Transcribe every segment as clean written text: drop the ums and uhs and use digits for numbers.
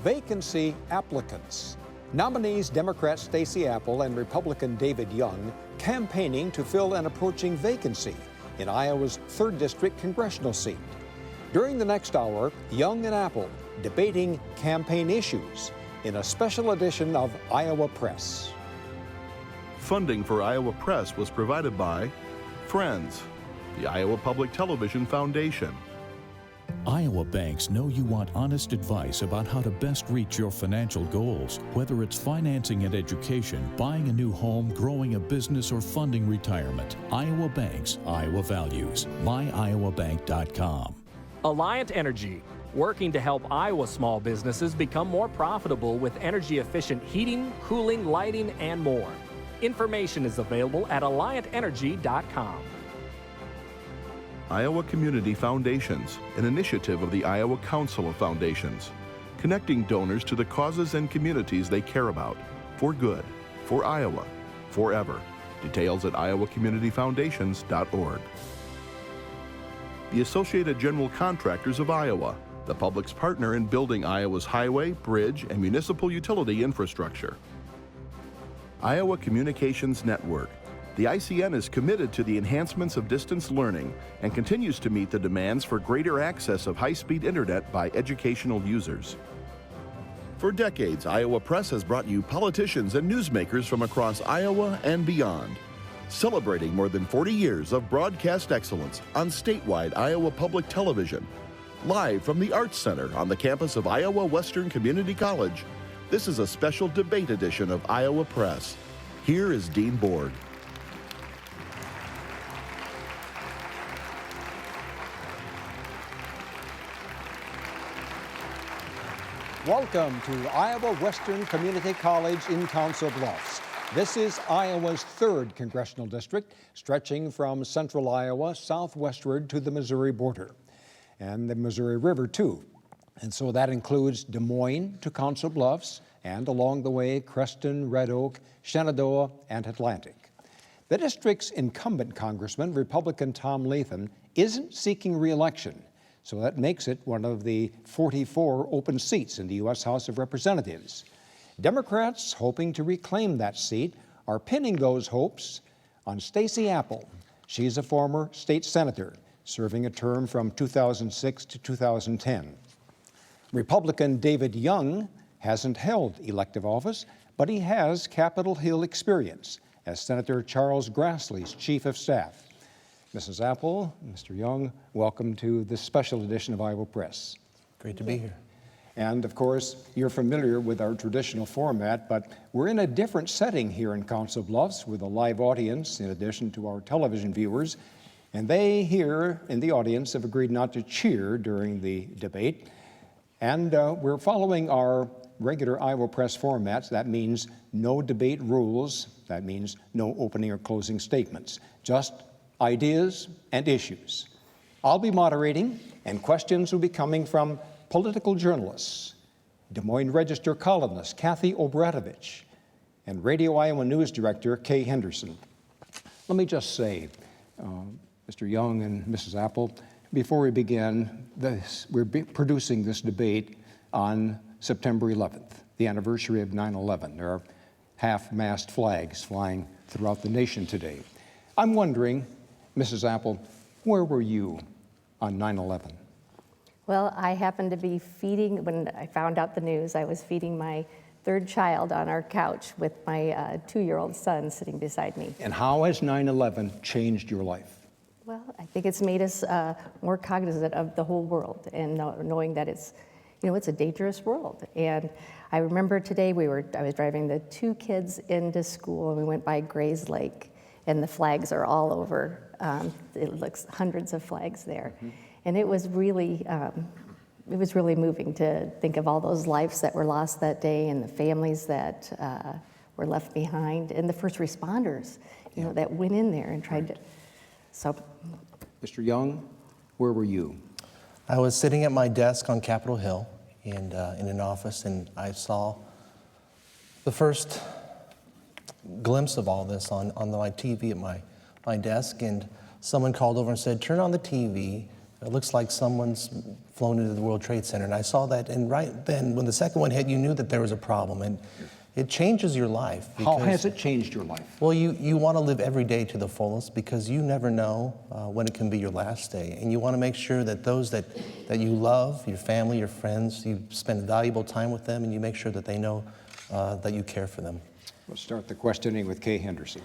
Vacancy applicants. Nominees Democrat Staci Appel and Republican David Young campaigning to fill an approaching vacancy in Iowa's 3rd District congressional seat. During the next hour, Young and Appel debating campaign issues in a special edition of Iowa Press. Funding for Iowa Press was provided by Friends, the Iowa Public Television Foundation. Iowa banks know you want honest advice about how to best reach your financial goals, whether it's financing an education, buying a new home, growing a business, or funding retirement. Iowa Banks, Iowa Values. MyIowaBank.com. Alliant Energy, working to help Iowa small businesses become more profitable with energy-efficient heating, cooling, lighting, and more. Information is available at AlliantEnergy.com. Iowa Community Foundations, an initiative of the Iowa Council of Foundations, connecting donors to the causes and communities they care about, for good, for Iowa, forever. Details at iowacommunityfoundations.org. The Associated General Contractors of Iowa, the public's partner in building Iowa's highway, bridge, and municipal utility infrastructure. Iowa Communications Network. The ICN is committed to the enhancements of distance learning and continues to meet the demands for greater access of high-speed internet by educational users. For decades, Iowa Press has brought you politicians and newsmakers from across Iowa and beyond, celebrating more than 40 years of broadcast excellence on statewide Iowa Public Television. Live from the Arts Center on the campus of Iowa Western Community College, this is a special debate edition of Iowa Press. Here is Dean Borg. Welcome to Iowa Western Community College in Council Bluffs. This is Iowa's 3rd congressional district, stretching from central Iowa southwestward to the Missouri border, and the Missouri River too. And so that includes Des Moines to Council Bluffs, and along the way, Creston, Red Oak, Shenandoah, and Atlantic. The district's incumbent congressman, Republican Tom Lathan, isn't seeking re-election, so that makes it one of the 44 open seats in the U.S. House of Representatives. Democrats, hoping to reclaim that seat, are pinning those hopes on Staci Appel. She's a former state senator, serving a term from 2006 to 2010. Republican David Young hasn't held elective office, but he has Capitol Hill experience as Senator Charles Grassley's chief of staff. Mrs. Appel, Mr. Young, welcome to this special edition of Iowa Press. Great to be here. And of course, you're familiar with our traditional format, but we're in a different setting here in Council Bluffs with a live audience in addition to our television viewers. And they here in the audience have agreed not to cheer during the debate. And we're following our regular Iowa Press formats. That means no debate rules. That means no opening or closing statements. Just ideas and issues. I'll be moderating, and questions will be coming from political journalists, Des Moines Register columnist Kathy Obradovich, and Radio Iowa News Director Kay Henderson. Let me just say, Mr. Young and Mrs. Appel, before we begin, we're producing this debate on September 11th, the anniversary of 9/11. There are half-mast flags flying throughout the nation today. I'm wondering, Mrs. Appel, where were you on 9/11? Well, I happened to be feeding, when I found out the news, I was feeding my 3rd child on our couch with my 2-year-old son sitting beside me. And how has 9/11 changed your life? Well, I think it's made us more cognizant of the whole world and knowing that it's a dangerous world. And I remember today I was driving the 2 kids into school, and we went by Gray's Lake, and the flags are all over. It looks hundreds of flags there. Mm-hmm. And it was really moving to think of all those lives that were lost that day, and the families that were left behind, and the first responders, that went in there and tried to. So, Mr. Young, where were you? I was sitting at my desk on Capitol Hill and in an office, and I saw the first glimpse of all this on my TV at my desk, and someone called over and said, "Turn on the TV. It looks like someone's flown into the World Trade Center. And I saw that, and right then, when the second one hit, you knew that there was a problem. And it changes your life. How has it changed your life? Well, you want to live every day to the fullest because you never know when it can be your last day. And you want to make sure that those that you love, your family, your friends, you spend valuable time with them, and you make sure that they know that you care for them. We'll start the questioning with Kay Henderson.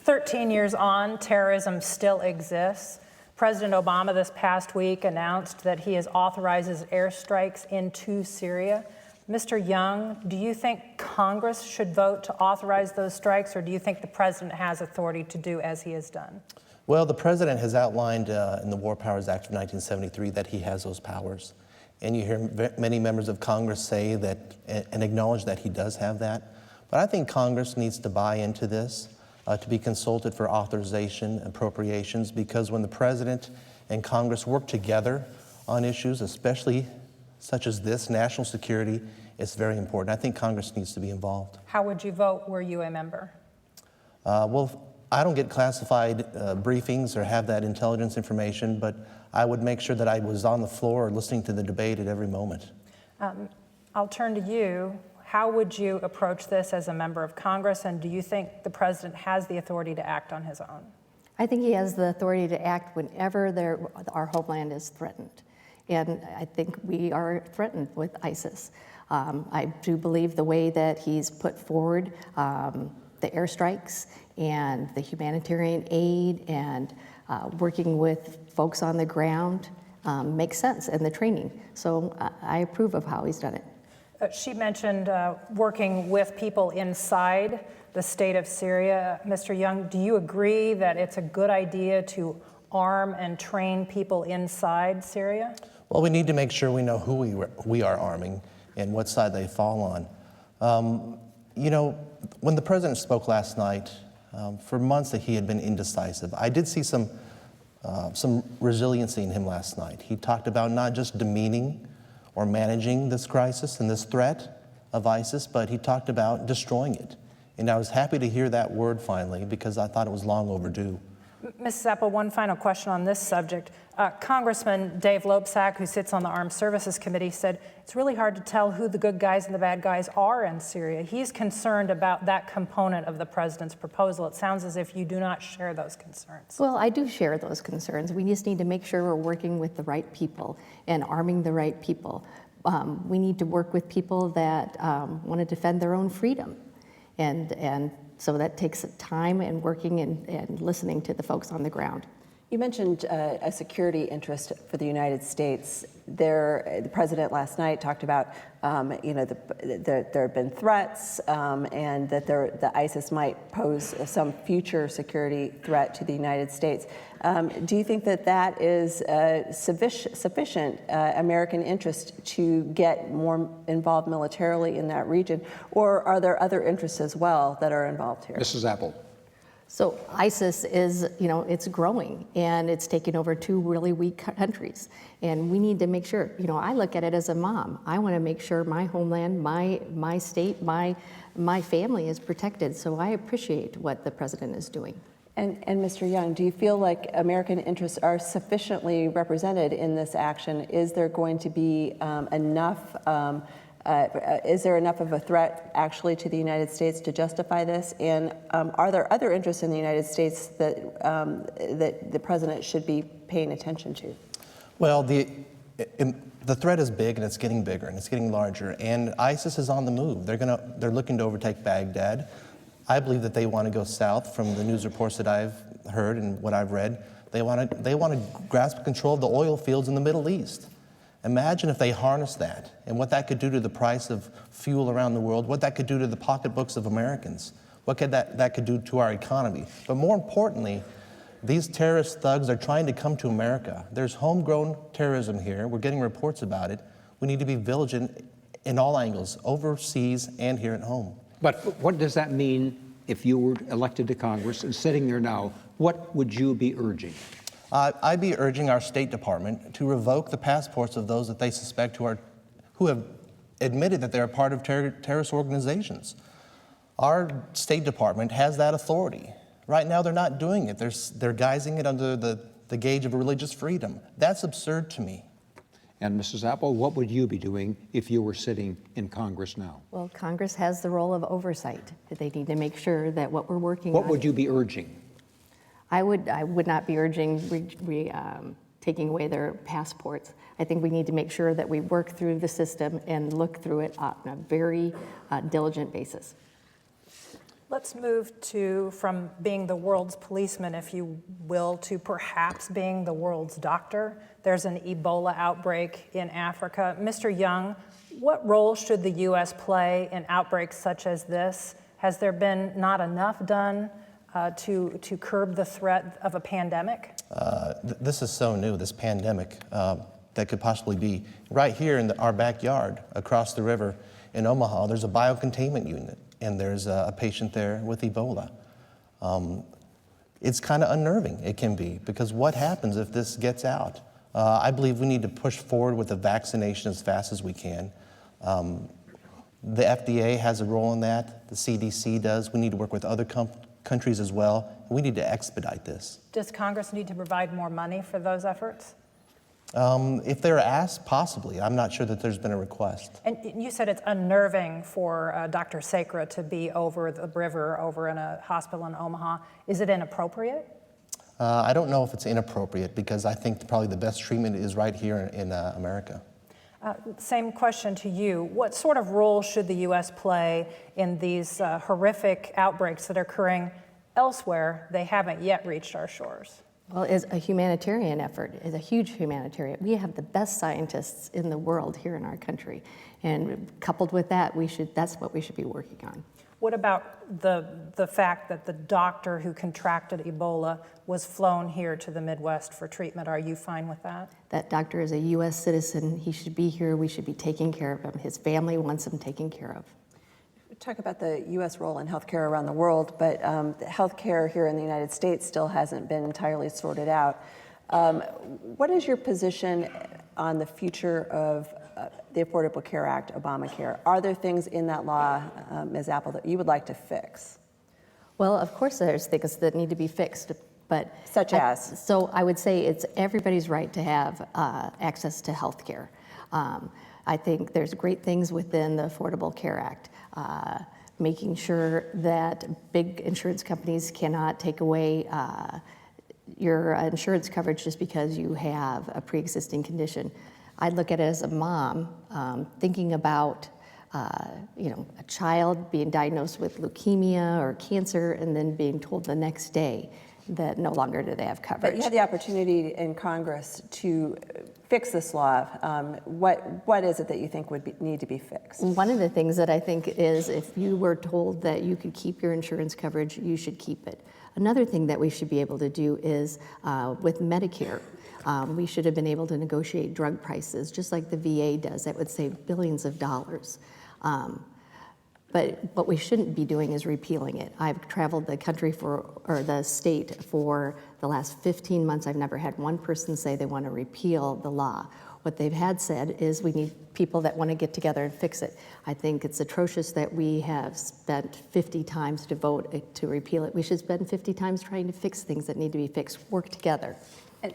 13 years on, terrorism still exists. President Obama this past week announced that he has authorized airstrikes into Syria. Mr. Young, do you think Congress should vote to authorize those strikes, or do you think the president has authority to do as he has done? Well, the president has outlined in the War Powers Act of 1973 that he has those powers. And you hear many members of Congress say that and acknowledge that he does have that. But I think Congress needs to buy into this, to be consulted for authorization, appropriations, because when the president and Congress work together on issues, especially such as this, national security, it's very important. I think Congress needs to be involved. How would you vote were you a member? Well, I don't get classified briefings or have that intelligence information, but I would make sure that I was on the floor or listening to the debate at every moment. I'll turn to you. How would you approach this as a member of Congress, and do you think the president has the authority to act on his own? I think he has the authority to act whenever our homeland is threatened. And I think we are threatened with ISIS. I do believe the way that he's put forward the airstrikes and the humanitarian aid and working with folks on the ground makes sense, and the training. So I approve of how he's done it. She mentioned working with people inside the state of Syria. Mr. Young, do you agree that it's a good idea to arm and train people inside Syria? Well, we need to make sure we know who we are arming and what side they fall on. You know, when the president spoke last night, for months that he had been indecisive. I did see some resiliency in him last night. He talked about not just demeaning or managing this crisis and this threat of ISIS, but he talked about destroying it. And I was happy to hear that word finally, because I thought it was long overdue. Mrs. Appel, one final question on this subject. Congressman Dave Loebsack, who sits on the Armed Services Committee, said it's really hard to tell who the good guys and the bad guys are in Syria. He's concerned about that component of the president's proposal. It sounds as if you do not share those concerns. Well, I do share those concerns. We just need to make sure we're working with the right people and arming the right people. We need to work with people that want to defend their own freedom. And so that takes time and working and listening to the folks on the ground. You mentioned a security interest for the United States. The president last night talked about, there have been threats and that the ISIS might pose some future security threat to the United States. Do you think that that is sufficient American interest to get more involved militarily in that region, or are there other interests as well that are involved here? Mrs. Appel. So ISIS is, it's growing, and it's taken over 2 really weak countries. And we need to make sure, I look at it as a mom. I want to make sure my homeland, my state, my family is protected. So I appreciate what the president is doing. And Mr. Young, do you feel like American interests are sufficiently represented in this action? Is there going to be enough is there enough of a threat actually to the United States to justify this? And are there other interests in the United States that that the president should be paying attention to? Well, the threat is big, and it's getting bigger, and it's getting larger. And ISIS is on the move. They're looking to overtake Baghdad. I believe that they want to go south. From the news reports that I've heard and what I've read, they want to grasp control of the oil fields in the Middle East. Imagine if they harness that, and what that could do to the price of fuel around the world, what that could do to the pocketbooks of Americans, what that could do to our economy. But more importantly, these terrorist thugs are trying to come to America. There's homegrown terrorism here. We're getting reports about it. We need to be vigilant in all angles, overseas and here at home. But what does that mean if you were elected to Congress and sitting there now? What would you be urging? I'd be urging our State Department to revoke the passports of those that they suspect who have admitted that they're a part of terrorist organizations. Our State Department has that authority. Right now, they're not doing it. They're guising it under the the gauge of religious freedom. That's absurd to me. And Mrs. Appel, what would you be doing if you were sitting in Congress now? Well, Congress has the role of oversight. They need to make sure that what we're working on. What would you be urging? I would not be urging taking away their passports. I think we need to make sure that we work through the system and look through it on a very diligent basis. Let's move from being the world's policeman, if you will, to perhaps being the world's doctor. There's an Ebola outbreak in Africa. Mr. Young, what role should the U.S. play in outbreaks such as this? Has there been not enough done to curb the threat of a pandemic? This is so new, this pandemic, that could possibly be right here in our backyard, across the river in Omaha. There's a biocontainment unit, and there's a patient there with Ebola. It's kind of unnerving, it can be, because what happens if this gets out? I believe we need to push forward with the vaccination as fast as we can. The FDA has a role in that, the CDC does. We need to work with other countries as well. We need to expedite this. Does Congress need to provide more money for those efforts? If they're asked, possibly. I'm not sure that there's been a request. And you said it's unnerving for Dr. Sacra to be over the river, over in a hospital in Omaha. Is it inappropriate? I don't know if it's inappropriate, because I think probably the best treatment is right here in America. Same question to you. What sort of role should the U.S. play in these horrific outbreaks that are occurring elsewhere? They haven't yet reached our shores. Well, it's a humanitarian effort. It's a huge humanitarian. We have the best scientists in the world here in our country. And coupled with that, that's what we should be working on. What about the fact that the doctor who contracted Ebola was flown here to the Midwest for treatment? Are you fine with that? That doctor is a U.S. citizen. He should be here. We should be taking care of him. His family wants him taken care of. We talk about the U.S. role in healthcare around the world, but healthcare here in the United States still hasn't been entirely sorted out. What is your position on the future of the Affordable Care Act, Obamacare? Are there things in that law, Ms. Appel, that you would like to fix? Well, of course there's things that need to be fixed, but... Such as? So I would say it's everybody's right to have access to health care. I think there's great things within the Affordable Care Act, making sure that big insurance companies cannot take away your insurance coverage just because you have a pre-existing condition. I look at it as a mom thinking about a child being diagnosed with leukemia or cancer and then being told the next day that no longer do they have coverage. But you had the opportunity in Congress to fix this law. What is it that you think would need to be fixed? One of the things that I think is if you were told that you could keep your insurance coverage, you should keep it. Another thing that we should be able to do is with Medicare, we should have been able to negotiate drug prices just like the VA does. That would save billions of dollars. But what we shouldn't be doing is repealing it. I've traveled the country or the state for the last 15 months. I've never had one person say they want to repeal the law. What they've had said is we need people that want to get together and fix it. I think it's atrocious that we have spent 50 times to vote to repeal it. We should spend 50 times trying to fix things that need to be fixed. Work together.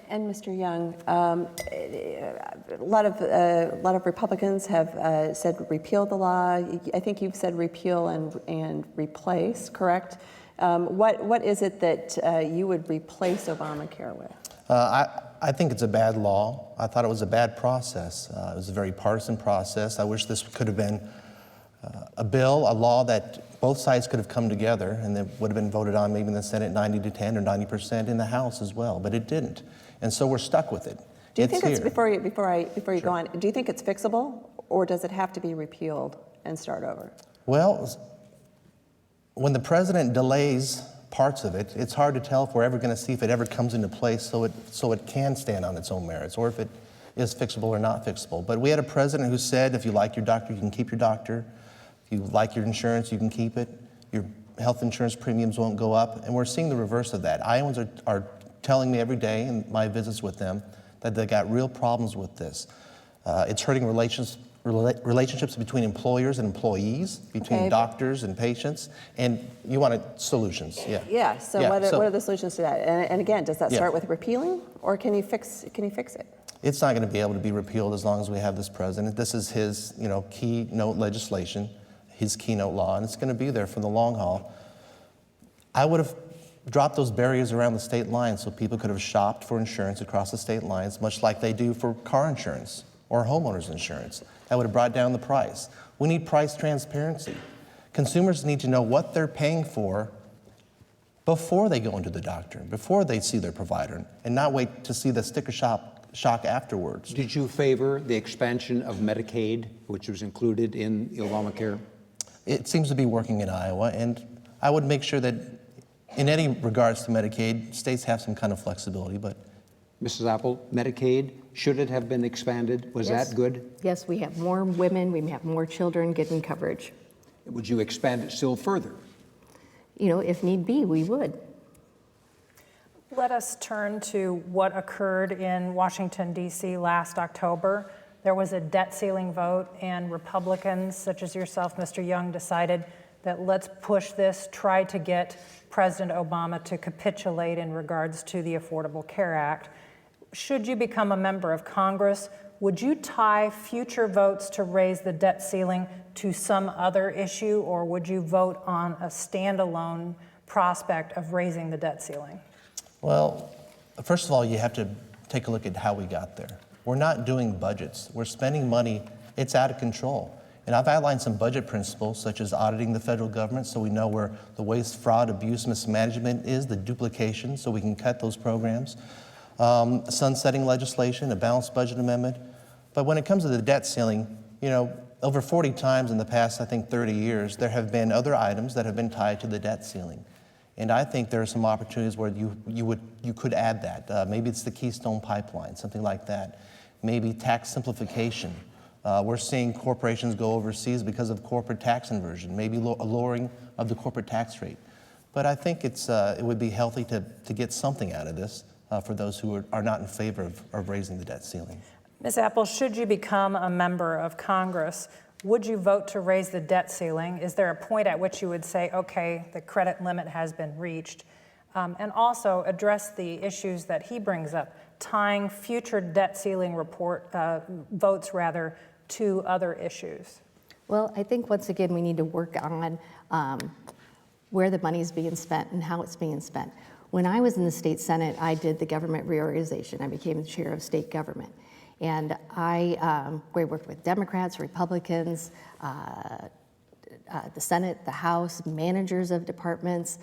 And Mr. Young, a lot of Republicans have said repeal the law. I think you've said repeal and replace, correct? What is it that you would replace Obamacare with? I think it's a bad law. I thought it was a bad process. It was a very partisan process. I wish this could have been a law that both sides could have come together and that would have been voted on maybe in the Senate 90-10 or 90% in the House as well, but it didn't. And so we're stuck with it. Do you think it's, before you Sure. go on, do you think it's fixable, or does it have to be repealed and start over? Well, when the president delays parts of it, it's hard to tell if we're ever going to see if it ever comes into place so it can stand on its own merits, or if it is fixable or not fixable. But we had a president who said, if you like your doctor, you can keep your doctor. If you like your insurance, you can keep it. Your health insurance premiums won't go up. And we're seeing the reverse of that. Iowans are telling me every day in my visits with them that they got real problems with this. It's hurting relationships between employers and employees, between Okay. doctors and patients, and you wanted solutions, yeah. Yeah, so, Yeah, what so- are the solutions to that? And again, does that Yeah. start with repealing, or can you fix it? It's not going to be able to be repealed as long as we have this president. This is his, keynote legislation, his keynote law, and it's going to be there for the long haul. I would have dropped those barriers around the state lines so people could have shopped for insurance across the state lines, much like they do for car insurance or homeowners insurance. That would have brought down the price. We need price transparency. Consumers need to know what they're paying for before they go into the doctor, before they see their provider, and not wait to see the sticker shock afterwards. Did you favor the expansion of Medicaid, which was included in Obamacare? It seems to be working in Iowa, and I would make sure that in any regards to Medicaid, states have some kind of flexibility, but Mrs. Appel, Medicaid, should it have been expanded? Was Yes. that good? Yes, we have more women, we have more children getting coverage. Would you expand it still further? If need be, we would. Let us turn to what occurred in Washington, D.C. last October. There was a debt ceiling vote, and Republicans, such as yourself, Mr. Young, decided that let's push this, try to get President Obama to capitulate in regards to the Affordable Care Act. Should you become a member of Congress, would you tie future votes to raise the debt ceiling to some other issue, or would you vote on a standalone prospect of raising the debt ceiling? well, first of all, you have to take a look at how we got there. We're not doing budgets. We're spending money. It's out of control. And I've outlined some budget principles, such as auditing the federal government so we know where the waste, fraud, abuse, mismanagement is, the duplication, so we can cut those programs, sunsetting legislation, a balanced budget amendment. But when it comes to the debt ceiling, over 40 times in the past, I think 30 years, there have been other items that have been tied to the debt ceiling. And I think there are some opportunities where you could add that. Maybe it's the Keystone Pipeline, something like that. Maybe tax simplification. We're seeing corporations go overseas because of corporate tax inversion, maybe a lowering of the corporate tax rate. But I think it would be healthy to get something out of this for those who are not in favor of raising the debt ceiling. Ms. Appel, should you become a member of Congress, would you vote to raise the debt ceiling? Is there a point at which you would say, okay, the credit limit has been reached? And also address the issues that he brings up, tying future debt ceiling votes to other issues. Well, I think once again, we need to work on where the money is being spent and how it's being spent. When I was in the state Senate, I did the government reorganization. I became the chair of state government. And we worked with Democrats, Republicans, the Senate, the House, managers of departments,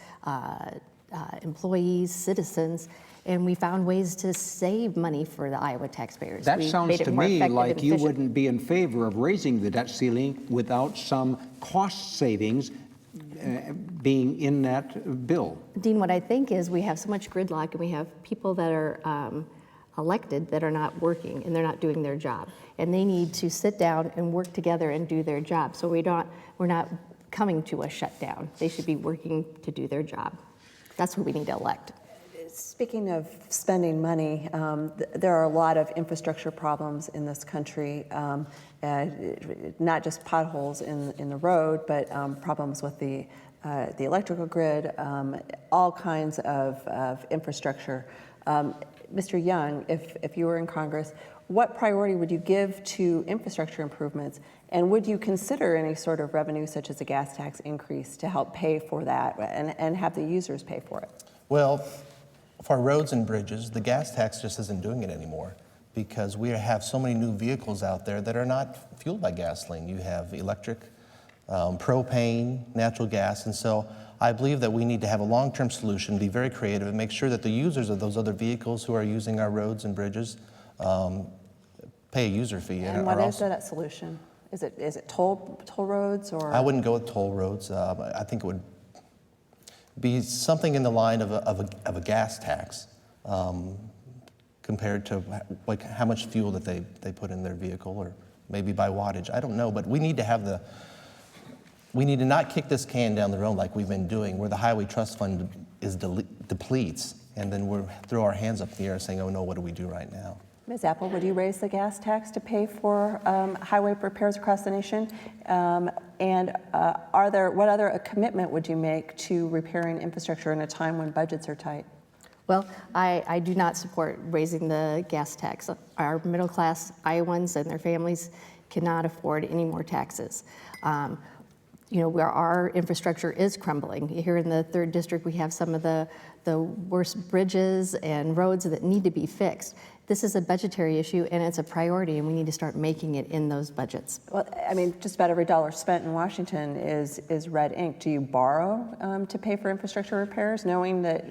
employees, citizens, and we found ways to save money for the Iowa taxpayers. That We sounds made it to more me effective like and you efficient. wouldn't be in favor of raising the debt ceiling without some cost savings being in that bill. Dean, what I think is we have so much gridlock and we have people that are elected that are not working and they're not doing their job. And they need to sit down and work together and do their job. So we're not coming to a shutdown. They should be working to do their job. That's who we need to elect. Speaking of spending money, there are a lot of infrastructure problems in this country, not just potholes in the road, but problems with the electrical grid, all kinds of infrastructure. Mr. Young, if you were in Congress, what priority would you give to infrastructure improvements? And would you consider any sort of revenue, such as a gas tax increase, to help pay for that and have the users pay for it? Well, for roads and bridges, the gas tax just isn't doing it anymore because we have so many new vehicles out there that are not fueled by gasoline. You have electric, propane, natural gas, and so I believe that we need to have a long-term solution, be very creative, and make sure that the users of those other vehicles who are using our roads and bridges pay a user fee. And what is that solution? Is it toll roads or? I wouldn't go with toll roads. I think it would be something in the line of a gas tax compared to like how much fuel that they put in their vehicle, or maybe by wattage. I don't know, but we need to not kick this can down the road like we've been doing, where the Highway Trust Fund depletes, and then we throw our hands up in the air saying, oh no, what do we do right now? Ms. Appel, would you raise the gas tax to pay for highway repairs across the nation? What other commitment would you make to repairing infrastructure in a time when budgets are tight? Well, I do not support raising the gas tax. Our middle-class Iowans and their families cannot afford any more taxes. Where our infrastructure is crumbling. Here in the 3rd District, we have some of the worst bridges and roads that need to be fixed. This is a budgetary issue, and it's a priority, and we need to start making it in those budgets. Well, I mean, just about every dollar spent in Washington is red ink. Do you borrow to pay for infrastructure repairs, knowing that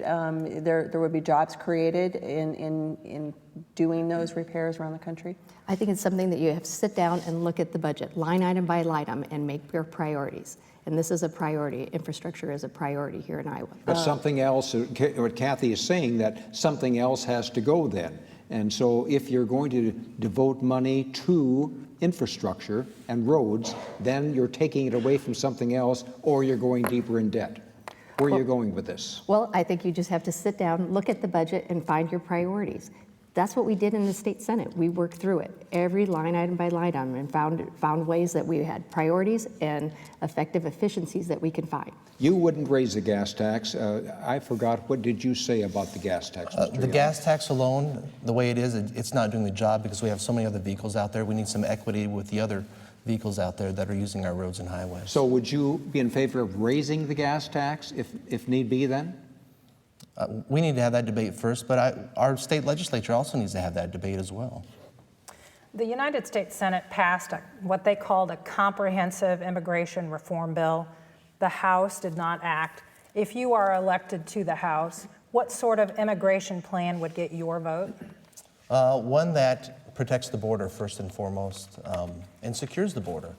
there would be jobs created in doing those repairs around the country? I think it's something that you have to sit down and look at the budget, line item by line item, and make your priorities. And this is a priority. Infrastructure is a priority here in Iowa. But something else, what Kathy is saying, that something else has to go then. And so if you're going to devote money to infrastructure and roads, then you're taking it away from something else, or you're going deeper in debt. Where are you going with this? Well, I think you just have to sit down, look at the budget, and find your priorities. That's what we did in the state Senate. We worked through it, every line item by line item, and found ways that we had priorities and effective efficiencies that we can find. You wouldn't raise the gas tax. I forgot, what did you say about the gas tax, Mr. The Young? gas tax alone, the way it is, it's not doing the job because we have so many other vehicles out there. We need some equity with the other vehicles out there that are using our roads and highways. So would you be in favor of raising the gas tax if need be then? We need to have that debate first, but our state legislature also needs to have that debate as well. The United States Senate passed what they called a comprehensive immigration reform bill. The House did not act. If you are elected to the House, what sort of immigration plan would get your vote? One that protects the border first and foremost and secures the border.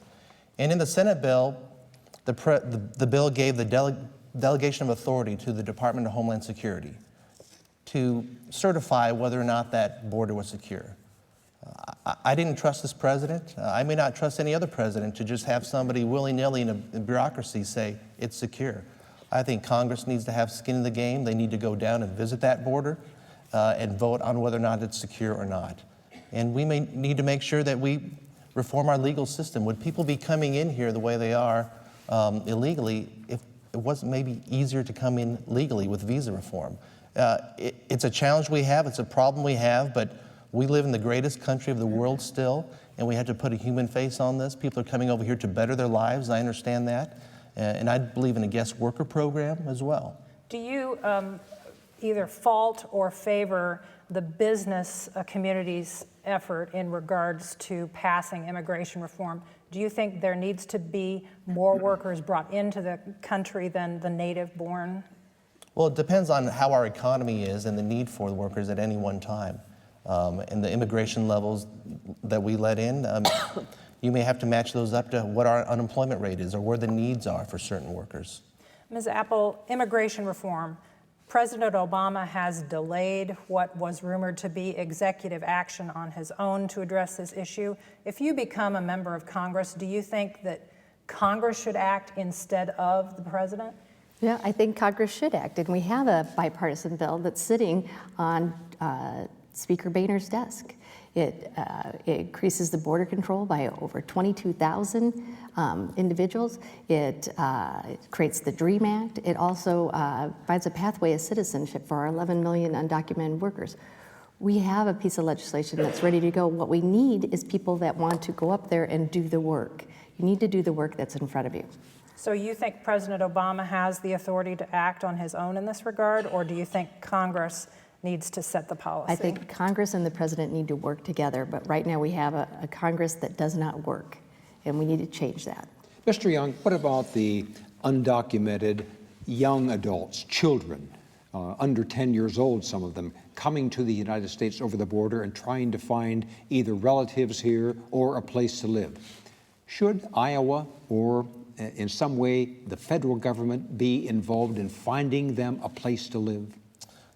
And in the Senate bill, the bill gave the delegation of authority to the Department of Homeland Security to certify whether or not that border was secure. I didn't trust this president. I may not trust any other president to just have somebody willy-nilly in a bureaucracy say it's secure. I think Congress needs to have skin in the game. They need to go down and visit that border and vote on whether or not it's secure or not. And we may need to make sure that we reform our legal system. Would people be coming in here the way they are illegally if it wasn't maybe easier to come in legally with visa reform? It's a challenge we have, it's a problem we have, but we live in the greatest country of the world still, and we have to put a human face on this. People are coming over here to better their lives, I understand that. And I believe in a guest worker program as well. Do you either fault or favor the business community's effort in regards to passing immigration reform? Do you think there needs to be more workers brought into the country than the native-born? Well, it depends on how our economy is and the need for the workers at any one time. And the immigration levels that we let in, you may have to match those up to what our unemployment rate is or where the needs are for certain workers. Ms. Appel, immigration reform. President Obama has delayed what was rumored to be executive action on his own to address this issue. If you become a member of Congress, do you think that Congress should act instead of the president? Yeah, I think Congress should act, and we have a bipartisan bill that's sitting on Speaker Boehner's desk. It increases the border control by over 22,000 individuals. It creates the DREAM Act. It also provides a pathway of citizenship for our 11 million undocumented workers. We have a piece of legislation that's ready to go. What we need is people that want to go up there and do the work. You need to do the work that's in front of you. So you think President Obama has the authority to act on his own in this regard, or do you think Congress needs to set the policy? I think Congress and the president need to work together, but right now we have a Congress that does not work, and we need to change that. Mr. Young, what about the undocumented young adults, children, under 10 years old, some of them, coming to the United States over the border and trying to find either relatives here or a place to live? Should Iowa or in some way the federal government be involved in finding them a place to live?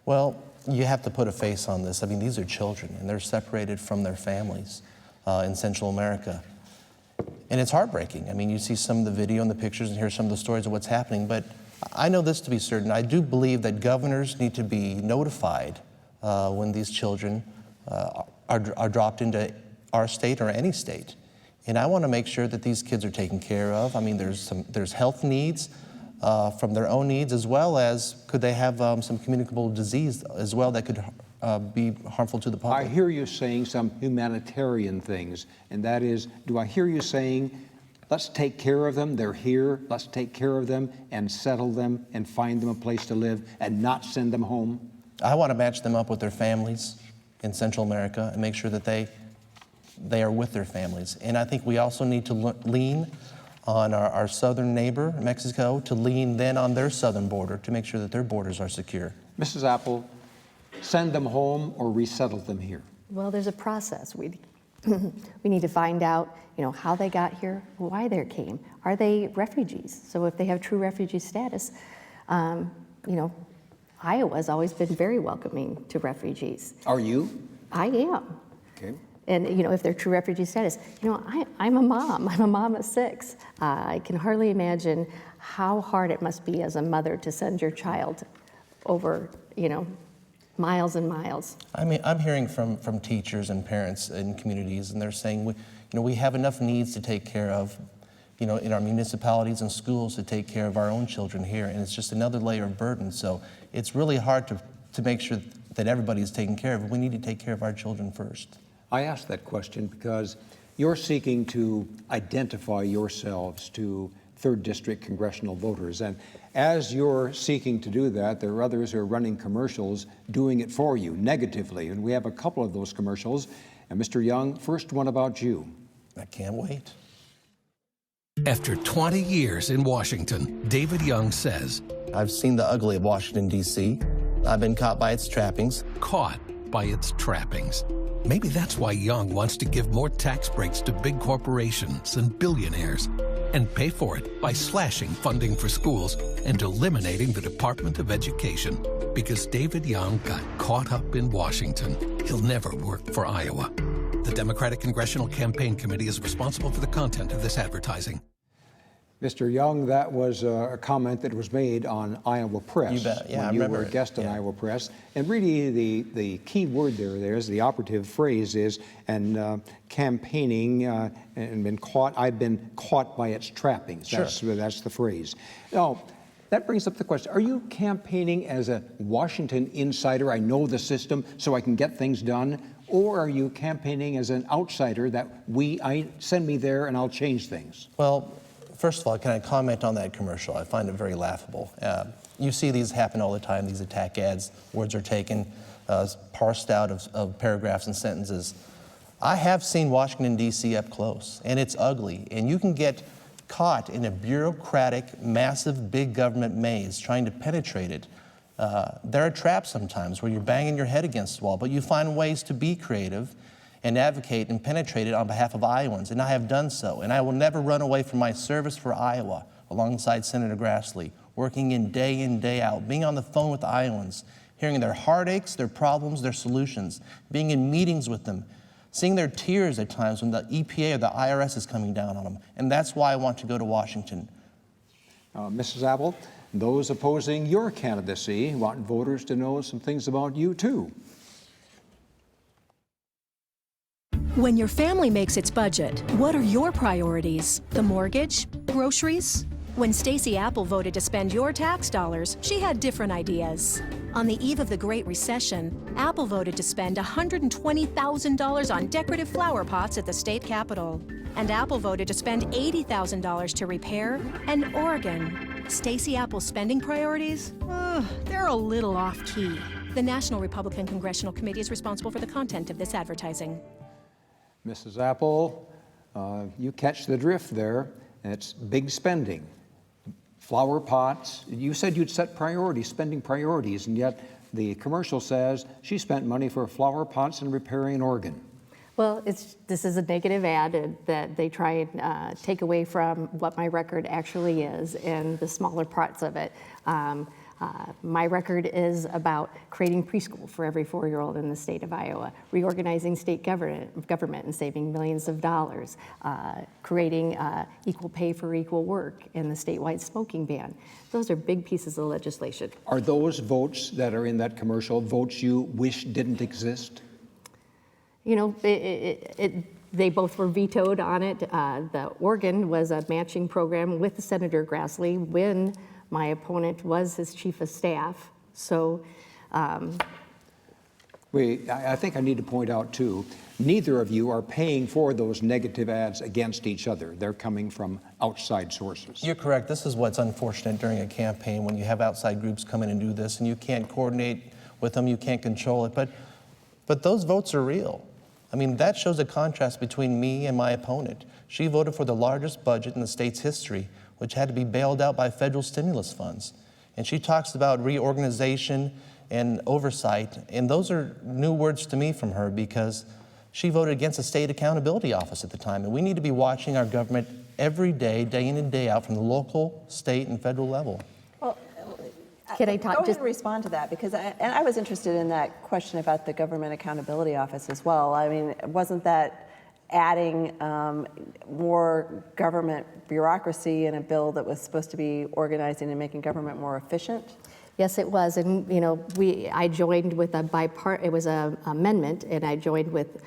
Well, you have to put a face on this. I mean, these are children, and they're separated from their families in Central America. And it's heartbreaking. I mean, you see some of the video and the pictures and hear some of the stories of what's happening, but I know this to be certain. I do believe that governors need to be notified when these children are dropped into our state or any state. And I want to make sure that these kids are taken care of. I mean, there's health needs from their own needs, as well as could they have some communicable disease as well that could be harmful to the public. I hear you saying some humanitarian things, and that is, do I hear you saying, let's take care of them, they're here, let's take care of them and settle them and find them a place to live and not send them home? I want to match them up with their families in Central America and make sure that they are with their families. And I think we also need to lean on our southern neighbor, Mexico, to lean then on their southern border to make sure that their borders are secure. Mrs. Appel, send them home or resettle them here? Well, there's a process. We need to find out, how they got here, why they came. Are they refugees? So if they have true refugee status, Iowa's always been very welcoming to refugees. Are you? I am. Okay. And if they're true refugee status, I'm a mom. I'm a mom of 6. I can hardly imagine how hard it must be as a mother to send your child over, miles and miles. I mean, I'm hearing from teachers and parents in communities, and they're saying we have enough needs to take care of, in our municipalities and schools to take care of our own children here, and it's just another layer of burden. So it's really hard to make sure that everybody's taken care of. We need to take care of our children first. I asked that question because you're seeking to identify yourselves to 3rd District congressional voters. And as you're seeking to do that, there are others who are running commercials doing it for you negatively. And we have a couple of those commercials. And Mr. Young, first one about you. I can't wait. After 20 years in Washington, David Young says, I've seen the ugly of Washington, D.C. I've been caught by its trappings. Caught by its trappings. Maybe that's why Young wants to give more tax breaks to big corporations and billionaires and pay for it by slashing funding for schools and eliminating the Department of Education. Because David Young got caught up in Washington, he'll never work for Iowa. The Democratic Congressional Campaign Committee is responsible for the content of this advertising. Mr. Young, that was a comment that was made on Iowa Press. You bet. Yeah, when I you remember were a guest on yeah. Iowa Press. And really the key word there is, the operative phrase is, and campaigning and been caught, I've been caught by its trappings. Sure. That's the phrase. Now, that brings up the question, are you campaigning as a Washington insider, I know the system so I can get things done, or are you campaigning as an outsider that send me there and I'll change things? Well, first of all, can I comment on that commercial? I find it very laughable. You see these happen all the time, these attack ads. Words are taken, parsed out of paragraphs and sentences. I have seen Washington, D.C. up close, and it's ugly. And you can get caught in a bureaucratic, massive, big government maze trying to penetrate it. There are traps sometimes where you're banging your head against the wall, but you find ways to be creative and advocate and penetrate it on behalf of Iowans, and I have done so. And I will never run away from my service for Iowa alongside Senator Grassley, working in, day out, being on the phone with Iowans, hearing their heartaches, their problems, their solutions, being in meetings with them, seeing their tears at times when the EPA or the IRS is coming down on them. And that's why I want to go to Washington. Mrs. Appel, those opposing your candidacy want voters to know some things about you, too. When your family makes its budget, what are your priorities? The mortgage? Groceries? When Staci Appel voted to spend your tax dollars, she had different ideas. On the eve of the Great Recession, Appel voted to spend $120,000 on decorative flower pots at the state capitol. And Appel voted to spend $80,000 to repair an organ. Staci Appel's spending priorities? They're a little off-key. The National Republican Congressional Committee is responsible for the content of this advertising. Mrs. Appel, you catch the drift there. It's big spending. Flower pots. You said you'd set priorities, spending priorities, and yet the commercial says she spent money for flower pots and repairing an organ. Well, this is a negative ad that they try and take away from what my record actually is and the smaller parts of it. My record is about creating preschool for every 4-year-old in the state of Iowa, reorganizing state government and saving millions of dollars, creating equal pay for equal work and the statewide smoking ban. Those are big pieces of legislation. Are those votes that are in that commercial votes you wish didn't exist? You know, they both were vetoed on it. The Oregon was a matching program with Senator Grassley when my opponent was his chief of staff. So I think I need to point out too, neither of you are paying for those negative ads against each other. They're coming from outside sources. You're correct. This is what's unfortunate during a campaign when you have outside groups come in and do this and you can't coordinate with them, you can't control it. But those votes are real. I mean, that shows a contrast between me and my opponent. She voted for the largest budget in the state's history, which had to be bailed out by federal stimulus funds. And she talks about reorganization and oversight, and those are new words to me from her because she voted against the State Accountability Office at the time. And we need to be watching our government every day, day in and day out, from the local, state, and federal level. Well, can I talk? Go ahead and respond to that, because I was interested in that question about the Government Accountability Office as well. I mean, wasn't that adding more government bureaucracy in a bill that was supposed to be organizing and making government more efficient? Yes, it was, and you know, I joined with it was an amendment, and I joined with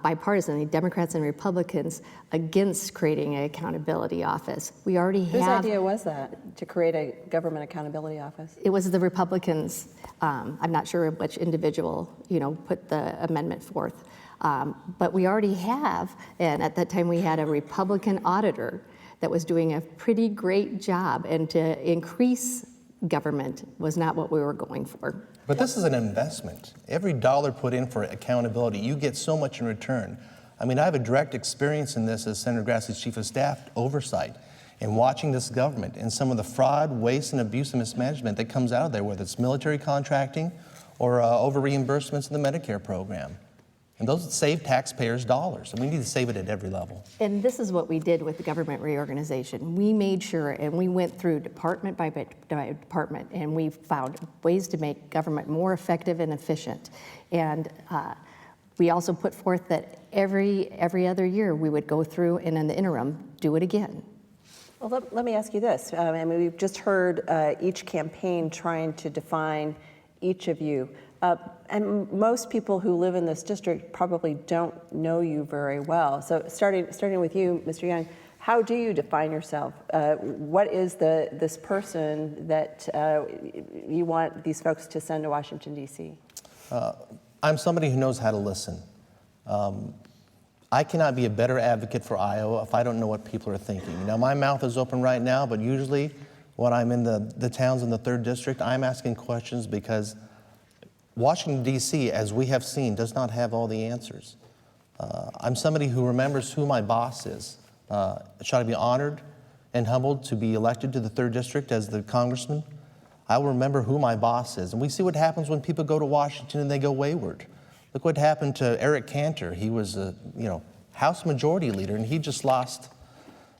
bipartisan, Democrats and Republicans, against creating an accountability office. We already have. Whose idea was that, to create a government accountability office? It was the Republicans. I'm not sure which individual, you know, put the amendment forth, but we already have, and at that time we had a Republican auditor that was doing a pretty great job, and to increase government was not what we were going for. But this is an investment. Every dollar put in for accountability, you get so much in return. I mean, I have a direct experience in this as Senator Grassley's chief of staff oversight and watching this government and some of the fraud, waste, and abuse and mismanagement that comes out of there, whether it's military contracting or over reimbursements in the Medicare program. And those save taxpayers dollars, and we need to save it at every level. And this is what we did with the government reorganization. We made sure, and we went through department by department, and we found ways to make government more effective and efficient. And we also put forth that every other year we would go through and in the interim do it again. Well, let me ask you this. I mean, we've just heard each campaign trying to define each of you. And most people who live in this district probably don't know you very well. So starting with you, Mr. Young, how do you define yourself? What is this person that you want these folks to send to Washington, D.C.? I'm somebody who knows how to listen. I cannot be a better advocate for Iowa if I don't know what people are thinking. Now, my mouth is open right now, but usually when I'm in the towns in the 3rd District, I'm asking questions because Washington, D.C., as we have seen, does not have all the answers. I'm somebody who remembers who my boss is. Should I be honored and humbled to be elected to the 3rd District as the congressman? I will remember who my boss is. And we see what happens when people go to Washington and they go wayward. Look what happened to Eric Cantor. He was a House Majority Leader, and he just lost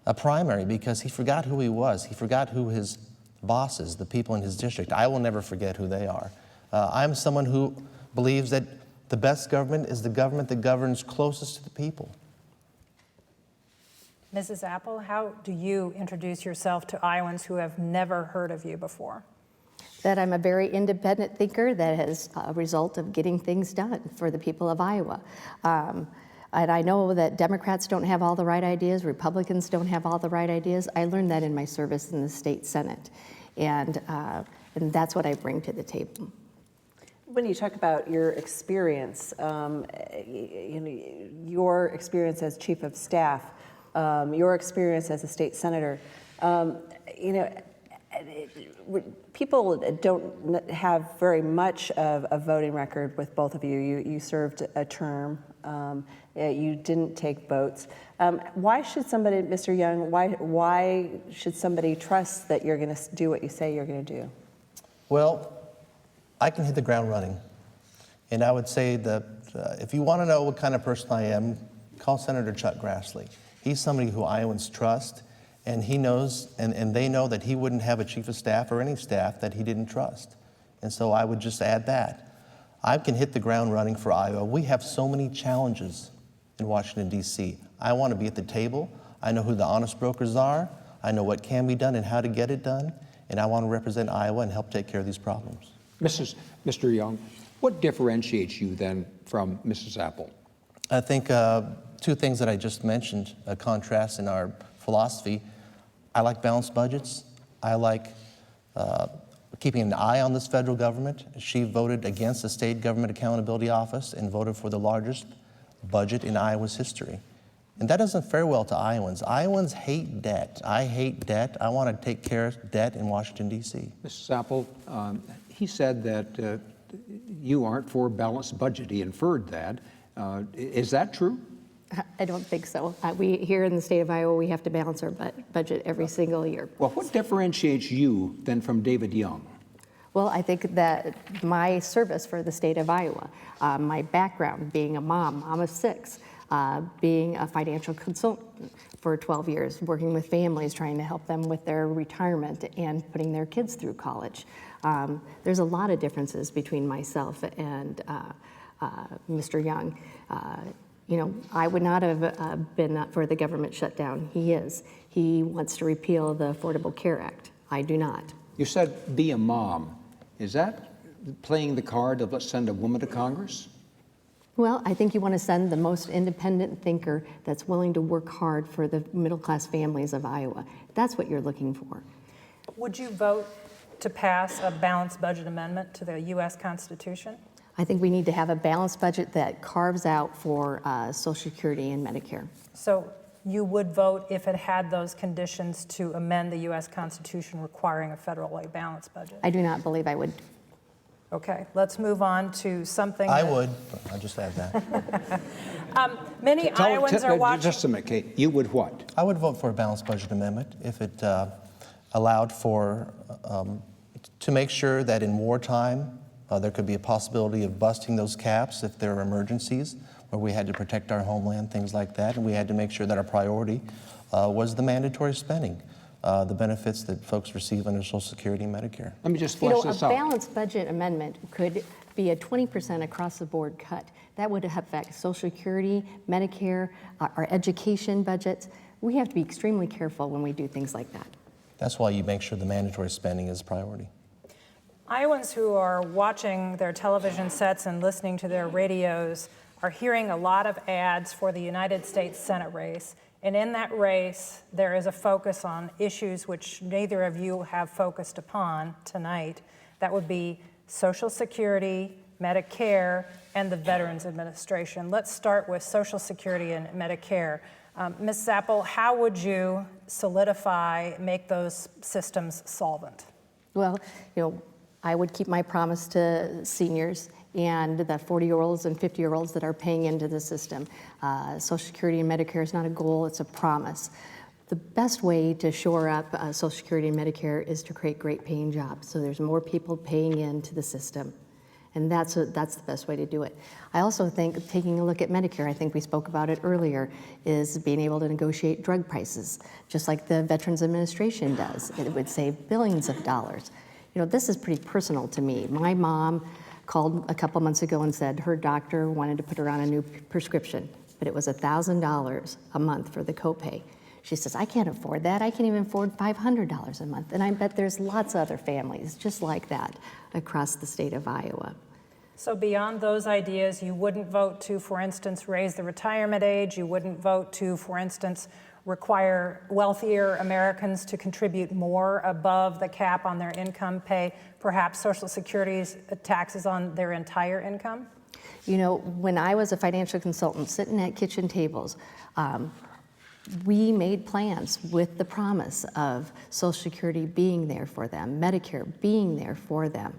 a primary because he forgot who he was. He forgot who his boss is, the people in his district. I will never forget who they are. I'm someone who believes that the best government is the government that governs closest to the people. Mrs. Appel, how do you introduce yourself to Iowans who have never heard of you before? That I'm a very independent thinker that is a result of getting things done for the people of Iowa. And I know that Democrats don't have all the right ideas, Republicans don't have all the right ideas. I learned that in my service in the state Senate. And that's what I bring to the table. When you talk about your experience, your experience as chief of staff, your experience as a state senator, people don't have very much of a voting record with both of you. You served a term. You didn't take votes. Why should somebody, Mr. Young, why should somebody trust that you're going to do what you say you're going to do? Well, I can hit the ground running. And I would say that if you want to know what kind of person I am, call Senator Chuck Grassley. He's somebody who Iowans trust, and he knows, and they know that he wouldn't have a chief of staff or any staff that he didn't trust. And so I would just add that. I can hit the ground running for Iowa. We have so many challenges in Washington, D.C. I want to be at the table. I know who the honest brokers are. I know what can be done and how to get it done. And I want to represent Iowa and help take care of these problems. Mr. Young, what differentiates you then from Mrs. Appel? I think two things that I just mentioned contrast in our philosophy. I like balanced budgets. I like keeping an eye on this federal government. She voted against the State Government Accountability Office and voted for the largest budget in Iowa's history. And that doesn't fare well to Iowans. Iowans hate debt. I hate debt. I want to take care of debt in Washington, D.C. Mrs. Appel, he said that you aren't for a balanced budget. He inferred that. Is that true? I don't think so. We here in the state of Iowa, we have to balance our budget every single year. Well, what differentiates you then from David Young? Well, I think that my service for the state of Iowa, my background being a mom of 6, being a financial consultant for 12 years, working with families, trying to help them with their retirement and putting their kids through college. There's a lot of differences between myself and Mr. Young. You know, I would not have been for the government shutdown. He is. He wants to repeal the Affordable Care Act. I do not. You said be a mom. Is that playing the card of let's send a woman to Congress? Well, I think you want to send the most independent thinker that's willing to work hard for the middle-class families of Iowa. That's what you're looking for. Would you vote to pass a balanced budget amendment to the U.S. Constitution? I think we need to have a balanced budget that carves out for Social Security and Medicare. So you would vote if it had those conditions to amend the U.S. Constitution requiring a federally balanced budget? I do not believe I would. Okay, let's move on to something I would. I'll just add that. Many Iowans are watching. Just a minute, Kate. You would what? I would vote for a balanced budget amendment if it allowed for, to make sure that in wartime, there could be a possibility of busting those caps if there are emergencies where we had to protect our homeland, things like that, and we had to make sure that our priority was the mandatory spending, the benefits that folks receive under Social Security and Medicare. Let me just flesh this out. A balanced budget amendment could be a 20% across-the-board cut. That would affect Social Security, Medicare, our education budgets. We have to be extremely careful when we do things like that. That's why you make sure the mandatory spending is a priority. Iowans who are watching their television sets and listening to their radios are hearing a lot of ads for the United States Senate race. And in that race, there is a focus on issues which neither of you have focused upon tonight. That would be Social Security, Medicare, and the Veterans Administration. Let's start with Social Security and Medicare. Ms. Appel, how would you solidify, make those systems solvent? Well, you know, I would keep my promise to seniors and the 40-year-olds and 50-year-olds that are paying into the system. Social Security and Medicare is not a goal, it's a promise. The best way to shore up Social Security and Medicare is to create great paying jobs, so there's more people paying into the system. And that's the best way to do it. I also think taking a look at Medicare, I think we spoke about it earlier, is being able to negotiate drug prices, just like the Veterans Administration does. It would save billions of dollars. You know, this is pretty personal to me. My mom called a couple months ago and said her doctor wanted to put her on a new prescription, but it was $1,000 a month for the copay. She says, I can't afford that. I can't even afford $500 a month. And I bet there's lots of other families just like that across the state of Iowa. So beyond those ideas, you wouldn't vote to, for instance, raise the retirement age. You wouldn't vote to, for instance, require wealthier Americans to contribute more above the cap on their income, pay perhaps Social Security's taxes on their entire income? You know, when I was a financial consultant sitting at kitchen tables, we made plans with the promise of Social Security being there for them, Medicare being there for them.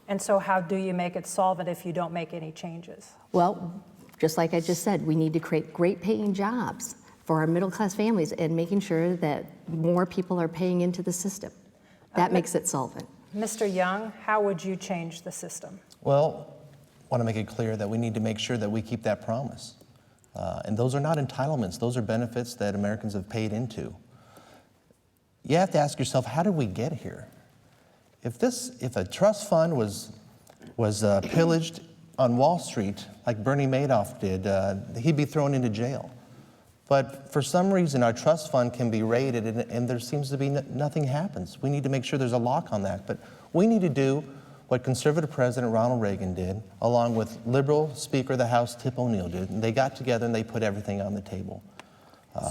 And so how do you make it solvent if you don't make any changes? Well, just like I just said, we need to create great paying jobs for our middle class families and making sure that more people are paying into the system. That makes it solvent. Mr. Young, how would you change the system? Well, I want to make it clear that we need to make sure that we keep that promise. And those are not entitlements. Those are benefits that Americans have paid into. You have to ask yourself, how did we get here? If a trust fund was pillaged on Wall Street, like Bernie Madoff did, he'd be thrown into jail. But for some reason, our trust fund can be raided, and there seems to be nothing happens. We need to make sure there's a lock on that. But we need to do what conservative President Ronald Reagan did, along with liberal Speaker of the House Tip O'Neill did, and they got together and they put everything on the table.